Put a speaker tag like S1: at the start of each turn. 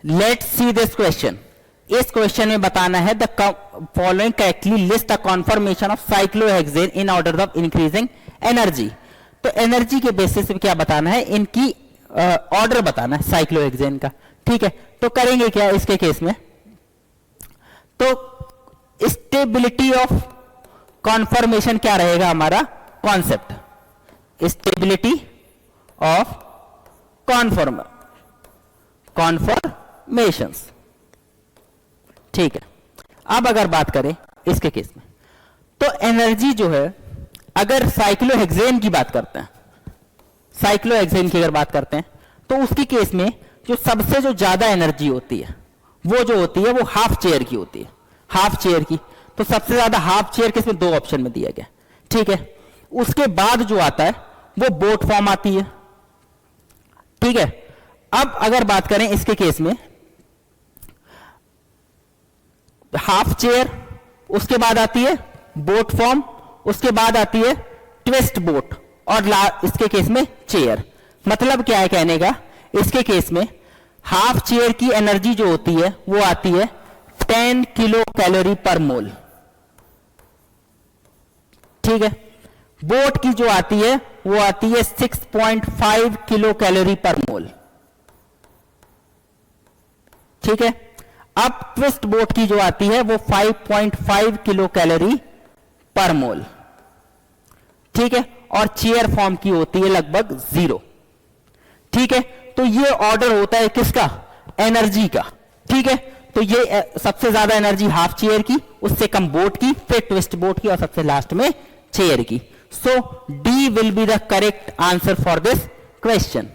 S1: Let's see this question. इस question में बताना है the following correctly list the conformation of cyclohexane in order of increasing energy. तो energy के basis पे क्या बताना है, इनकी ऑर्डर बताना है साइक्लोहेक्सेन का। ठीक है, तो करेंगे क्या इसके केस में, तो स्टेबिलिटी ऑफ कॉन्फॉर्मेशन क्या रहेगा हमारा कॉन्सेप्ट, स्टेबिलिटी ऑफ कॉन्फॉर्मेशंस। ठीक है, अब अगर बात करें इसके केस में, तो एनर्जी जो है, अगर साइक्लोहेक्सेन की बात करते हैं, साइक्लोहेक्सेन की अगर बात करते हैं, तो उसकी केस में जो सबसे जो ज्यादा एनर्जी होती है वो जो होती है वो हाफ चेयर की होती है, हाफ चेयर की। तो सबसे ज्यादा हाफ चेयर के इसमें दो ऑप्शन में दिया गया। ठीक है, उसके बाद जो आता है वो बोट फॉर्म आती है। ठीक है, अब अगर बात करें इसके केस में, हाफ चेयर, उसके बाद आती है बोट फॉर्म, उसके बाद आती है ट्विस्ट बोट, और इसके केस में चेयर। मतलब क्या है कहने का, इसके केस में हाफ चेयर की एनर्जी जो होती है वो आती है 10 किलो कैलोरी पर मोल। ठीक है, बोट की जो आती है वो आती है 6.5 किलो कैलोरी पर मोल। ठीक है, अब ट्विस्ट बोट की जो आती है वो 5.5 किलो कैलोरी पर मोल। ठीक है, और चेयर फॉर्म की होती है लगभग 0। ठीक है, तो ये ऑर्डर होता है किसका, एनर्जी का। ठीक है, तो ये सबसे ज्यादा एनर्जी हाफ चेयर की, उससे कम बोट की, फिर ट्विस्ट बोट की, और सबसे लास्ट में चेयर की। So D will be the correct answer for this question.